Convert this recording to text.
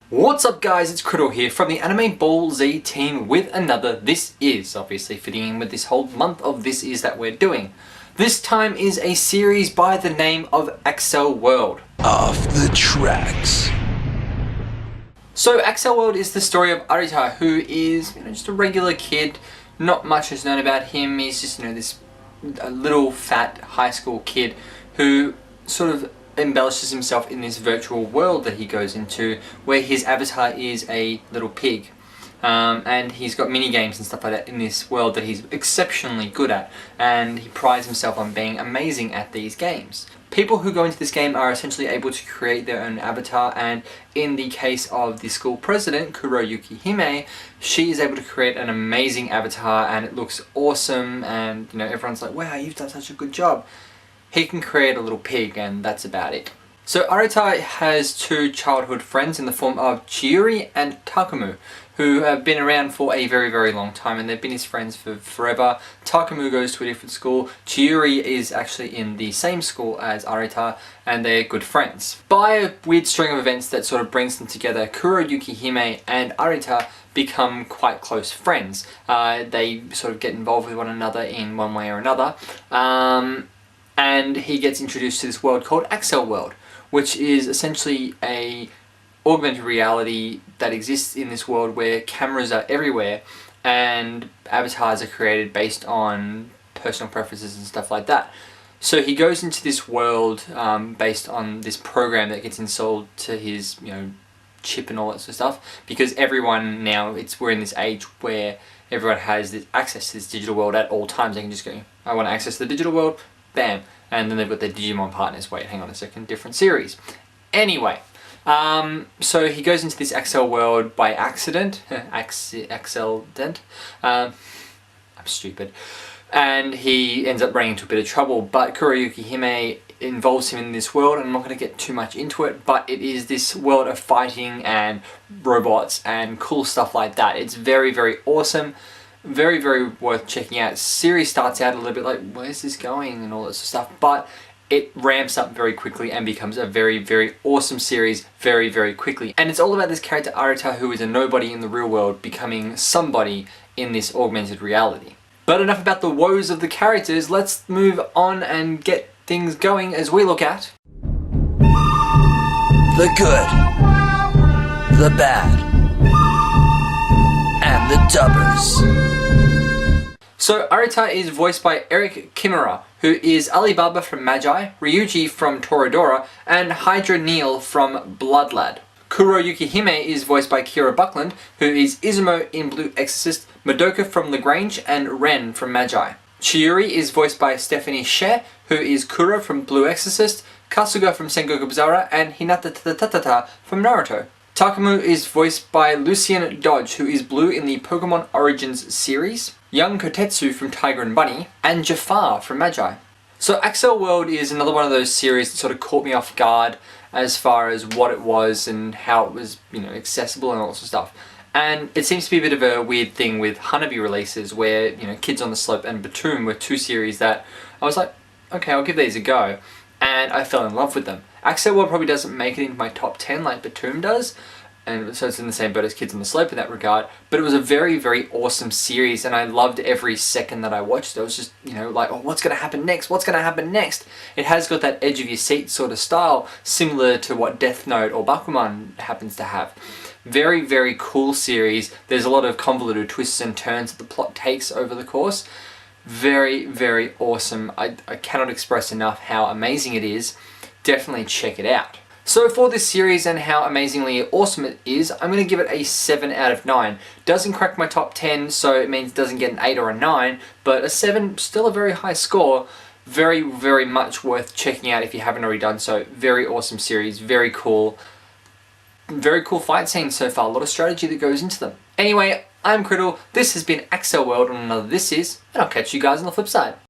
What's up guys, it's Criddle here from the AnimeBallZ team with another This Is, obviously fitting in with this whole month of This Is that we're doing. This time is a series by the name of Accel World. Off the tracks. So Accel World is the story of Arita, who is just a regular kid. Not much is known about him. He's just this little fat high school kid who sort of embellishes himself in this virtual world that he goes into, where his avatar is a little pig. And he's got mini games and stuff like that in this world that he's exceptionally good at, and he prides himself on being amazing at these games. People who go into this game are essentially able to create their own avatar, and in the case of the school president, Kuroyuki Hime, she is able to create an amazing avatar and it looks awesome, and everyone's like, wow, you've done such a good job. He can create a little pig and that's about it. So Arita has two childhood friends in the form of Chiyuri and Takumu, who have been around for a very, very long time, and they've been his friends for forever. Takumu goes to a different school. Chiyuri is actually in the same school as Arita, and they're good friends. By a weird string of events that sort of brings them together, Kuroyuki Hime and Arita become quite close friends. They sort of get involved with one another in one way or another. And he gets introduced to this world called Accel World, which is essentially a augmented reality that exists in this world where cameras are everywhere and avatars are created based on personal preferences and stuff like that. So he goes into this world based on this program that gets installed to his chip and all that sort of stuff, because everyone now, we're in this age where everyone has this access to this digital world at all times. They can just go, I want to access the digital world, bam, and then they've got their Digimon partners. Wait, hang on a second, different series. Anyway, so he goes into this Accel world by accident. Accident. I'm stupid. And he ends up running into a bit of trouble, but Kuroyuki Hime involves him in this world, and I'm not going to get too much into it, but it is this world of fighting and robots and cool stuff like that. It's very, very awesome. Very, very worth checking out. Series starts out a little bit like, where's this going and all that sort of stuff, but it ramps up very quickly and becomes a very, very awesome series very, very quickly. And it's all about this character Arita, who is a nobody in the real world, becoming somebody in this augmented reality. But enough about the woes of the characters, let's move on and get things going as we look at The good, the bad, and the dubbers. So Arita is voiced by Eric Kimura, who is Alibaba from Magi, Ryuji from Toradora, and Hydra Neil from Blood Lad. Kuroyuki Hime is voiced by Kira Buckland, who is Izumo in Blue Exorcist, Madoka from Lagrange, and Ren from Magi. Chiyuri is voiced by Stephanie She, who is Kuro from Blue Exorcist, Kasuga from Sengoku Bizarre, and Hinata Tatatata from Naruto. Takumu is voiced by Lucien Dodge, who is Blue in the Pokemon Origins series, Young Kotetsu from Tiger and Bunny, and Jafar from Magi. So Accel World is another one of those series that sort of caught me off guard as far as what it was and how it was, accessible and all sorts of stuff. And it seems to be a bit of a weird thing with Hanabi releases where, Kids on the Slope and Batum were two series that I was like, okay, I'll give these a go. And I fell in love with them. Accel World probably doesn't make it into my top 10 like Batum does, and so it's in the same boat as Kids on the Slope in that regard, but it was a very, very awesome series, and I loved every second that I watched it. I was just, like, oh, what's going to happen next? What's going to happen next? It has got that edge of your seat sort of style, similar to what Death Note or Bakuman happens to have. Very, very cool series. There's a lot of convoluted twists and turns that the plot takes over the course. Very, very awesome. I cannot express enough how amazing it is. Definitely check it out. So for this series and how amazingly awesome it is, I'm going to give it a 7 out of 9. Doesn't crack my top 10, so it means it doesn't get an 8 or a 9, but a 7, still a very high score. Very, very much worth checking out if you haven't already done so. Very awesome series, very cool. Very cool fight scenes so far, a lot of strategy that goes into them. Anyway, I'm Criddle, this has been Accel World on another This Is, and I'll catch you guys on the flip side.